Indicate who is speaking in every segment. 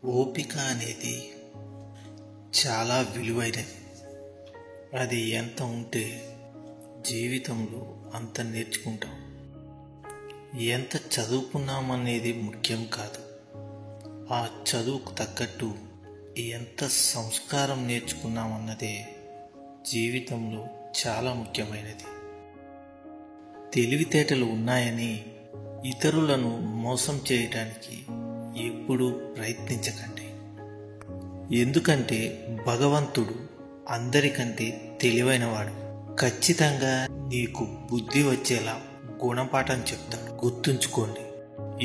Speaker 1: ఓపిక అనేది చాలా విలువైనది. అది ఎంత ఉంటే జీవితంలో అంత నేర్చుకుంటాం. ఎంత చదువుకున్నామనేది ముఖ్యం కాదు, ఆ చదువుకు తగ్గట్టు ఎంత సంస్కారం నేర్చుకున్నామన్నదే జీవితంలో చాలా ముఖ్యమైనది. తెలివితేటలు ఉన్నాయని ఇతరులను మోసం చేయడానికి ఎప్పుడూ ప్రయత్నించకండి. ఎందుకంటే భగవంతుడు అందరికంటే తెలివైనవాడు. ఖచ్చితంగా నీకు బుద్ధి వచ్చేలా గుణపాఠం చెప్తాడు. గుర్తుంచుకోండి,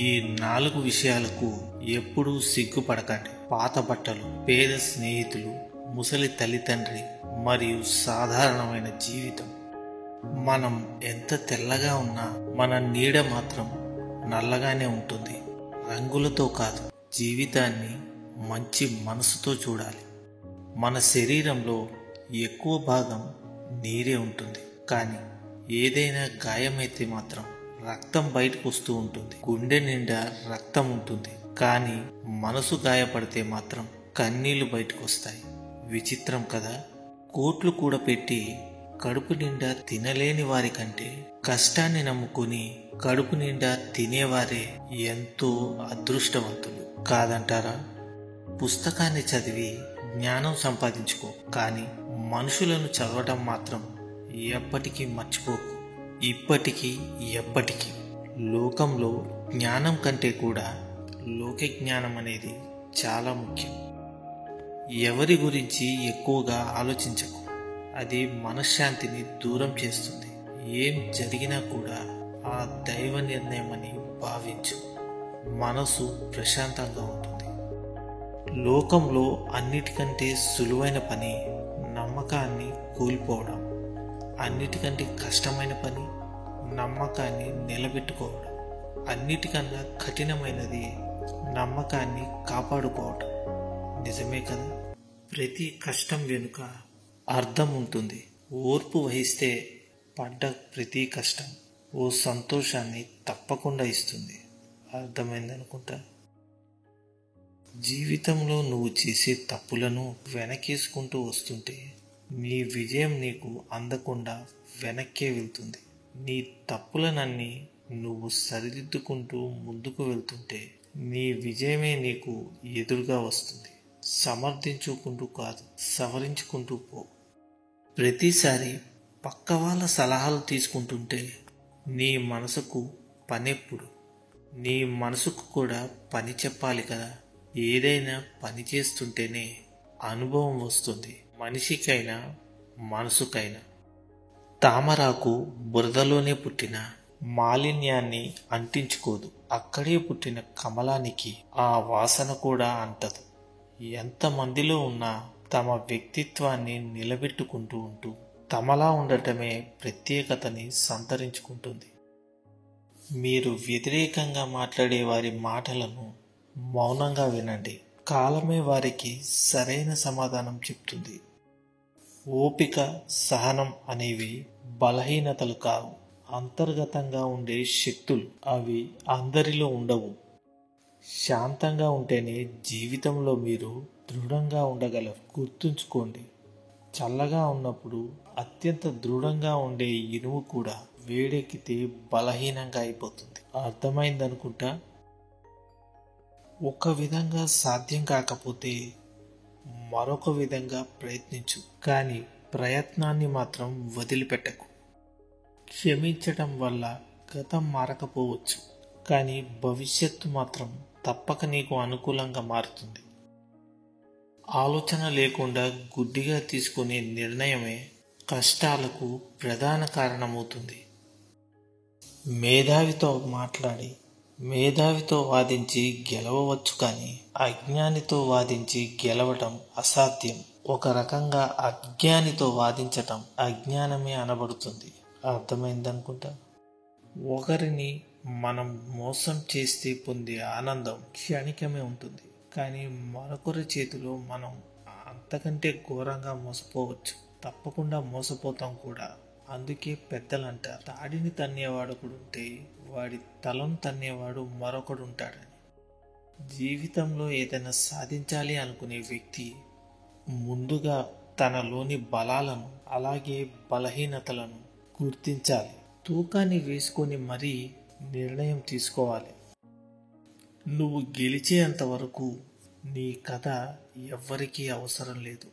Speaker 1: ఈ 4 విషయాలకు ఎప్పుడూ సిగ్గుపడకండి. పాత బట్టలు, పేద స్నేహితులు, ముసలి తల్లిదండ్రి మరియు సాధారణమైన జీవితం. మనం ఎంత తెల్లగా ఉన్నా మన నీడ మాత్రం నల్లగానే ఉంటుంది. రంగులతో కాదు, జీవితాన్ని మంచి మనసుతో చూడాలి. మన శరీరంలో ఎక్కువ భాగం నీరే ఉంటుంది, కానీ ఏదైనా గాయమైతే మాత్రం రక్తం బయటకు వస్తూ ఉంటుంది. గుండె నిండా రక్తం ఉంటుంది, కానీ మనసు గాయపడితే మాత్రం కన్నీళ్లు బయటకు వస్తాయి. విచిత్రం కదా. కోట్లు కూడా పెట్టి కడుపు నిండా తినలేని వారి కంటే కష్టాన్ని నమ్ముకుని కడుపు నిండా తినేవారే ఎంతో అదృష్టవంతులు కాదంటారా? పుస్తకాన్ని చదివి జ్ఞానం సంపాదించుకో, కానీ మనుషులను చదవటం మాత్రం ఎప్పటికీ మర్చిపోకు. ఇప్పటికీ ఎప్పటికీ. లోకంలో జ్ఞానం కంటే కూడా లోక జ్ఞానం అనేది చాలా ముఖ్యం. ఎవరి గురించి ఎక్కువగా ఆలోచించకు, అది మనశ్శాంతిని దూరం చేస్తుంది. ఏం జరిగినా కూడా ఆ దైవ నిర్ణయమని భావించు. మనసు ప్రశాంతంగా ఉంటుంది. లోకంలో అన్నిటికంటే సులువైన పని నమ్మకాన్ని కోల్పోవడం. అన్నిటికంటే కష్టమైన పని నమ్మకాన్ని నిలబెట్టుకోవడం. అన్నిటికన్నా కఠినమైనది నమ్మకాన్ని కాపాడుకోవడం. నిజమే కదా. ప్రతి కష్టం వెనుక అర్థం ఉంటుంది. ఓర్పు వహిస్తే పడ్డ ప్రతి కష్టం ఓ సంతోషాన్ని తప్పకుండా ఇస్తుంది. అర్థమైందనుకుంటా. జీవితంలో నువ్వు చేసే తప్పులను వెనకేసుకుంటూ వస్తుంటే నీ విజయం నీకు అందకుండా వెనక్కే వెళ్తుంది. నీ తప్పులనన్నీ నువ్వు సరిదిద్దుకుంటూ ముందుకు వెళ్తుంటే నీ విజయమే నీకు ఎదురుగా వస్తుంది. సమర్థించుకుంటూ కాదు, సవరించుకుంటూ పో. ప్రతిసారి పక్క వాళ్ళ సలహాలు తీసుకుంటుంటే నీ మనసుకు పనెప్పుడు? నీ మనసుకు కూడా పని చెప్పాలి కదా. ఏదైనా పని చేస్తుంటేనే అనుభవం వస్తుంది, మనిషికైనా మనసుకైనా. తామరాకు బురదలోనే పుట్టిన మాలిన్యాన్ని అంటించుకోదు, అక్కడే పుట్టిన కమలానికి ఆ వాసన కూడా అంటదు. ఎంతమందిలో ఉన్నా తమ వ్యక్తిత్వాన్ని నిలబెట్టుకుంటూ ఉంటూ తమలా ఉండటమే ప్రత్యేకతని సంతరించుకుంటుంది. మీరు వ్యతిరేకంగా మాట్లాడే వారి మాటలను మౌనంగా వినండి. కాలమే వారికి సరైన సమాధానం చెప్తుంది. ఓపిక, సహనం అనేవి బలహీనతలు కావు, అంతర్గతంగా ఉండే శక్తులు. అవి అందరిలో ఉండవు. శాంతంగా ఉంటేనే జీవితంలో మీరు దృఢంగా ఉండగలరు. గుర్తుంచుకోండి, చల్లగా ఉన్నప్పుడు అత్యంత దృఢంగా ఉండే ఇనుము కూడా వేడెక్కితే బలహీనంగా అయిపోతుంది. అర్థమైందనుకుంటా. ఒక విధంగా సాధ్యం కాకపోతే మరొక విధంగా ప్రయత్నించు, కానీ ప్రయత్నాన్ని మాత్రం వదిలిపెట్టకు. క్షమించటం వల్ల గతం మారకపోవచ్చు, కానీ భవిష్యత్తు మాత్రం తప్పక నీకు అనుకూలంగా మారుతుంది. ఆలోచన లేకుండా గుడ్డిగా తీసుకునే నిర్ణయమే కష్టాలకు ప్రధాన కారణమవుతుంది. మేధావితో మాట్లాడి మేధావితో వాదించి గెలవవచ్చు, కానీ అజ్ఞానితో వాదించి గెలవటం అసాధ్యం. ఒక రకంగా అజ్ఞానితో వాదించటం అజ్ఞానమే అనబడుతుంది. అర్థమైందనుకుంటా. ఒకరిని మనం మోసం చేస్తే పొందే ఆనందం క్షణికమే ఉంటుంది, కానీ మరొకరి చేతిలో మనం అంతకంటే ఘోరంగా మోసపోవచ్చు. తప్పకుండా మోసపోతాం కూడా. అందుకే పెద్దలంటారు, తాడిని తన్నేవాడు ఒకడుంటే వాడి తలను తన్నేవాడు మరొకడు ఉంటాడని. జీవితంలో ఏదైనా సాధించాలి అనుకునే వ్యక్తి ముందుగా తనలోని బలాలను అలాగే బలహీనతలను గుర్తించాలి. తూకాన్ని వేసుకొని మరీ నిర్ణయం తీసుకోవాలి. నువ్వు గెలిచేంత వరకు నీ కథ ఎవ్వరికీ అవసరం లేదు.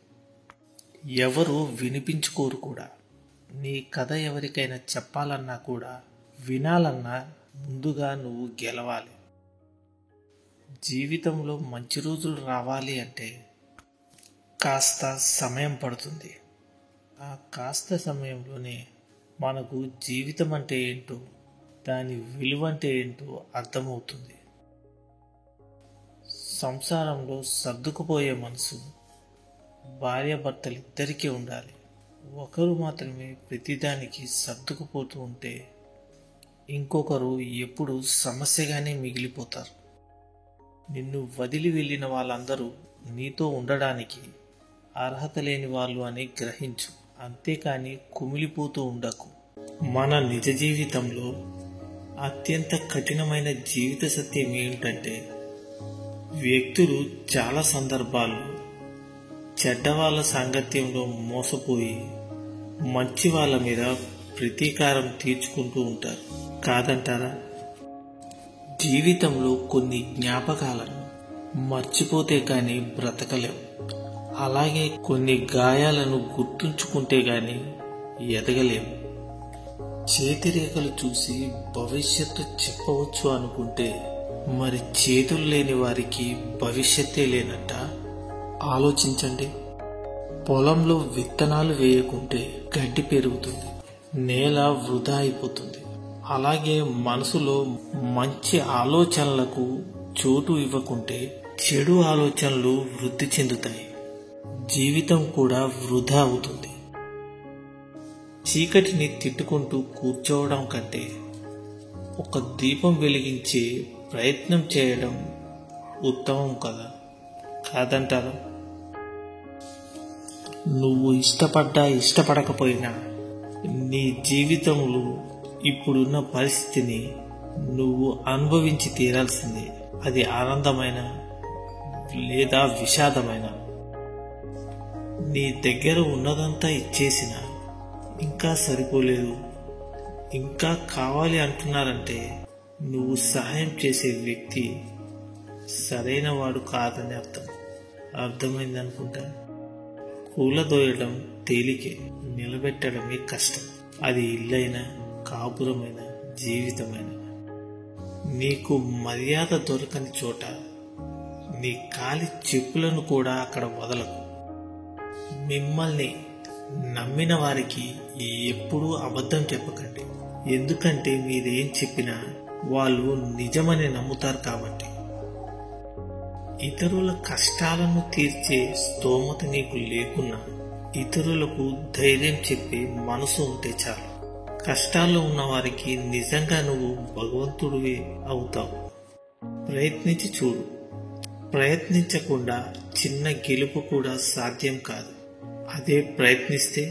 Speaker 1: ఎవరు వినిపించుకోరు కూడా. నీ కథ ఎవరికైనా చెప్పాలన్నా కూడా వినాలన్నా ముందుగా నువ్వు గెలవాలి. జీవితంలో మంచి రోజులు రావాలి అంటే కాస్త సమయం పడుతుంది. ఆ కాస్త సమయంలోనే మనకు జీవితం అంటే ఏంటో, దాని విలువ అంటే ఏంటో అర్థమవుతుంది. సంసారంలో సర్దుకుపోయే మనసు భార్యాభర్తలిద్దరికీ ఉండాలి. ఒకరు మాత్రమే ప్రతిదానికి సర్దుకుపోతూ ఉంటే ఇంకొకరు ఎప్పుడు సమస్యగానే మిగిలిపోతారు. నిన్ను వదిలి వెళ్ళిన వాళ్ళందరూ నీతో ఉండడానికి అర్హత లేని వాళ్ళు అని గ్రహించు. అంతేకాని కుమిలిపోతూ ఉండకు. మన నిజ జీవితంలో అత్యంత కఠినమైన జీవిత సత్యం ఏమిటంటే, వ్యక్తులు చాలా సందర్భాల్లో చెడ్డవాళ్ళ సాంగత్యంలో మోసపోయి మంచి వాళ్ళ మీద ప్రతీకారం తీర్చుకుంటూ ఉంటారు. కాదంటారా? జీవితంలో కొన్ని జ్ఞాపకాలను మర్చిపోతే కానీ బ్రతకలేం. అలాగే కొన్ని గాయాలను గుర్తుంచుకుంటే గాని ఎదగలేం. చేతిరేఖలు చూసి భవిష్యత్తు చెప్పవచ్చు అనుకుంటే మరి చేతులు లేని వారికి భవిష్యత్తే లేనట్ట. ఆలోచించండి. పొలంలో విత్తనాలు వేయకుంటే గడ్డి పెరుగుతుంది, నేల వృధా అయిపోతుంది. అలాగే మనసులో మంచి ఆలోచనలకు చోటు ఇవ్వకుంటే చెడు ఆలోచనలు వృద్ధి చెందుతాయి. జీవితం కూడా వృధా అవుతుంది. చీకటిని తిట్టుకుంటూ కూర్చోవడం కంటే ఒక దీపం వెలిగించే ప్రయత్నం చేయడం ఉత్తమం కదా, కాదంటారా? నువ్వు ఇష్టపడకపోయినా నీ జీవితంలో ఇప్పుడున్న పరిస్థితిని నువ్వు అనుభవించి తీరాల్సిందే. అది ఆనందమైన లేదా విషాదమైన. నీ దగ్గర ఉన్నదంతా ఇచ్చేసినా ఇంకా సరిపోలేదు, ఇంకా కావాలి అంటున్నారంటే నువ్వు సహాయం చేసే వ్యక్తి సరైన వాడు కాదని అర్థం. అర్థమైందనుకుంటా. కూలదోయడం తేలికే, నిలబెట్టడమే కష్టం. అది ఇల్లైనా కాపురమైన జీవితమైన. నీకు మర్యాద దొరకని చోట నీ కాలి చెప్పులను కూడా అక్కడ వదలకు. మిమ్మల్ని నమ్మిన వారికి ఎప్పుడూ అబద్ధం చెప్పకండి. ఎందుకంటే మీరేం చెప్పినా వాళ్ళు నిజమని నమ్ముతారు కాబట్టి. ఇతరుల కష్టాలను తీర్చే స్తోమత నీకు లేకున్నా ఇతరులకు ధైర్యం చెప్పే మనసు ఉంటే చాలు. కష్టాల్లో ఉన్న వారికి నిజంగా నువ్వు భగవంతుడివే అవుతావు. ప్రయత్నించి చూడు. ప్రయత్నించకుండా చిన్న గెలుపు కూడా సాధ్యం కాదు. అదే ప్రయత్నిస్తే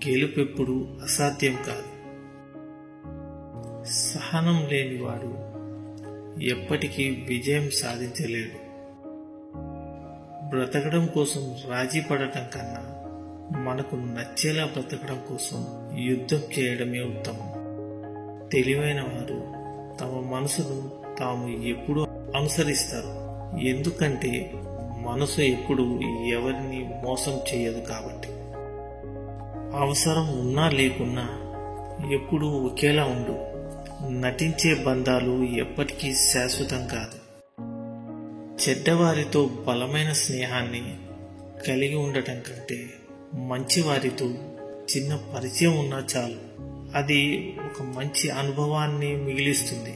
Speaker 1: గెలుపు ఎప్పుడు అసాధ్యం కాదు. సహనం లేనివాడు ఎప్పటికీ విజయం సాధించలేడు. బ్రతకడం కోసం రాజీ పడటం కన్నా మనకు నచ్చేలా బ్రతకడం కోసం యుద్ధం చేయడమే ఉత్తమం. తెలివైన వారు తమ మనసును తాము ఎప్పుడూ అనుసరిస్తారు. ఎందుకంటే మనసు ఎప్పుడు ఎవరిని మోసం చేయదు కాబట్టి. అవసరం ఉన్నా లేకున్నా ఎప్పుడూ ఒకేలా ఉండు. నటించే బంధాలు ఎప్పటికీ శాశ్వతం కాదు. చెడ్డవారితో బలమైన స్నేహాన్ని కలిగి ఉండటం కంటే మంచివారితో చిన్న పరిచయం ఉన్నా చాలు. అది ఒక మంచి అనుభవాన్ని మిగిలిస్తుంది.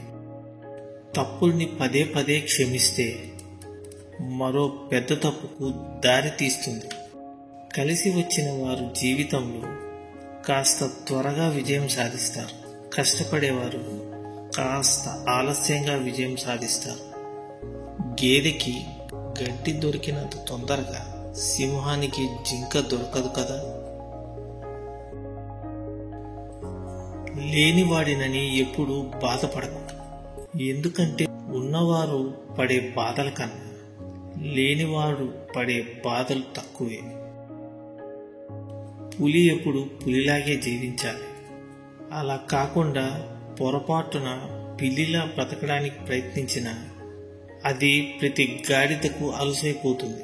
Speaker 1: తప్పుల్ని పదే పదే క్షమిస్తే మరో పెద్ద తప్పుకు దారి తీస్తుంది. కలిసి వచ్చిన వారు జీవితంలో కాస్త త్వరగా విజయం సాధిస్తారు. కష్టపడేవారు కాస్త ఆలస్యంగా విజయం సాధిస్తారు. గేదెకి గడ్డి దొరికినంత తొందరగా సింహానికి జింక దొరకదు కదా. లేనివాడినని ఎప్పుడు బాధపడకు. ఎందుకంటే ఉన్నవారు పడే బాధల కన్నా లేనివాడు పడే బాధలు తక్కువే. పులి ఎప్పుడు పులిలాగే జీవించాలి. అలా కాకుండా పొరపాటున పిల్లిలా బ్రతకడానికి ప్రయత్నించిన అది ప్రతి గాడిదకు అలుసైపోతుంది.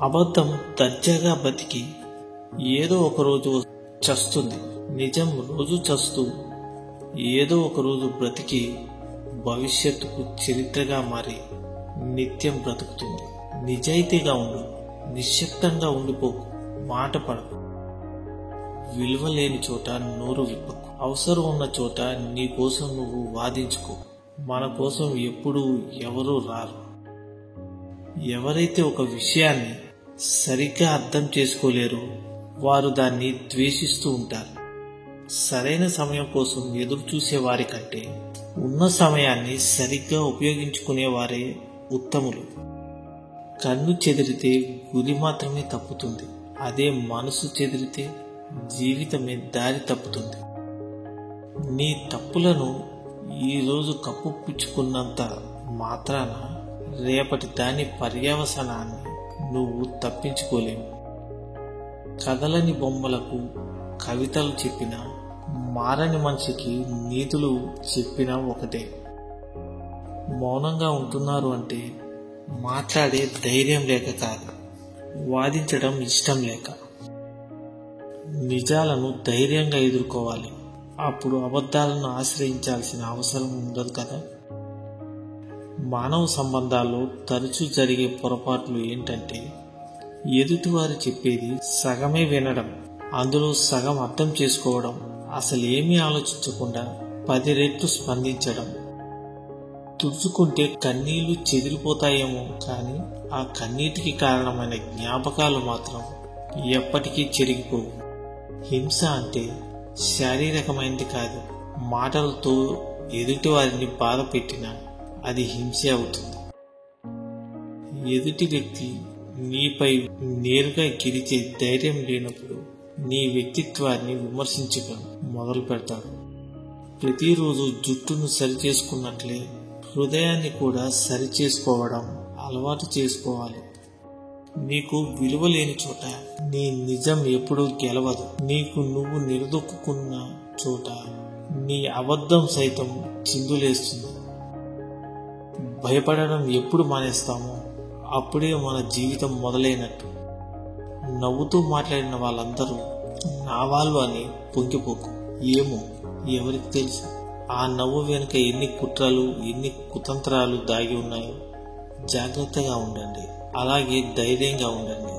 Speaker 1: అబద్ధం దర్జాగా బతికి ఏదో ఒకరోజు చస్తుంది. నిజం రోజు చస్తూ ఏదో ఒకరోజు బ్రతికి భవిష్యత్తుకు చరిత్రగా మారి నిత్యం బ్రతుకుతుంది. నిజాయితీగా ఉండు, నిశ్శబ్దంగా ఉండిపోకు, మాట పడకు. విలువ లేని చోట నోరు విప్పకు. అవసరం ఉన్న చోట నీ కోసం నువ్వు వాదించుకో. మన కోసం ఎప్పుడూ ఎవరూ రారు. ఎవరైతే ఒక విషయాన్ని సరిగ్గా అర్థం చేసుకోలేరో వారు దాన్ని ద్వేషిస్తూ ఉంటారు. సరైన సమయం కోసం ఎదురు చూసే వారి కంటే ఉన్న సమయాన్ని సరిగ్గా ఉపయోగించుకునేవారే ఉత్తములు. కన్ను చెదిరితే గురి మాత్రమే తప్పుతుంది. అదే మనసు చెదిరితే జీవితమే దారి తప్పుతుంది. నీ తప్పులను ఈరోజు కప్పుపుచ్చుకున్నంత మాత్రాన రేపటి దాని పర్యవసానాన్ని నువ్వు తప్పించుకోలేవు. కదలని బొమ్మలకు కవితలు చెప్పినా, మారని మనిషికి నీతులు చెప్పినా ఒకటే. మౌనంగా ఉంటున్నారు అంటే మాట్లాడే ధైర్యం లేక కాదు, వాదించడం ఇష్టం లేక. నిజాలను ధైర్యంగా ఎదుర్కోవాలి. అప్పుడు అబద్ధాలను ఆశ్రయించాల్సిన అవసరం ఉండదు కదా. మానవ సంబంధాల్లో తరచూ జరిగే పొరపాట్లు ఏంటంటే ఎదుటివారు చెప్పేది సగమే వినడం, అందులో సగం అర్థం చేసుకోవడం, అసలు ఏమీ ఆలోచించకుండా 10 రెట్లు స్పందించడం. తుడుచుకుంటే కన్నీళ్లు చెదిరిపోతాయేమో కానీ ఆ కన్నీటికి కారణమైన జ్ఞాపకాలు మాత్రం ఎప్పటికీ చెరిగిపోవు. హింస అంటే శారీరకమైనది కాదు. మాటలతో ఎదుటి వారిని బాధ పెట్టినా అది హింసే అవుతుంది. ఎదుటి వ్యక్తి నీపై నేరుగా గెలిచే ధైర్యం లేనప్పుడు నీ వ్యక్తిత్వాన్ని విమర్శించక మొదలు పెడతాడు. ప్రతిరోజు జుట్టును సరిచేసుకున్నట్లే హృదయాన్ని కూడా సరిచేసుకోవడం అలవాటు చేసుకోవాలి. నీకు విలువ లేని చోట నీ నిజం ఎప్పుడూ గెలవదు. నీకు నువ్వు నిలదొక్కున్న చోట నీ అబద్ధం సైతం చిందులేస్తుంది. భయపడడం ఎప్పుడు మానేస్తామో అప్పుడే మన జీవితం మొదలైనట్టు. నవ్వుతూ మాట్లాడిన వాళ్ళందరూ నా వాళ్ళు అని పొంగిపోకు. ఏమో ఎవరికి తెలుసు ఆ నవ్వు వెనుక ఎన్ని కుట్రలు, ఎన్ని కుతంత్రాలు దాగి ఉన్నాయో. జాగ్రత్తగా ఉండండి, అలాగే ధైర్యంగా ఉండండి.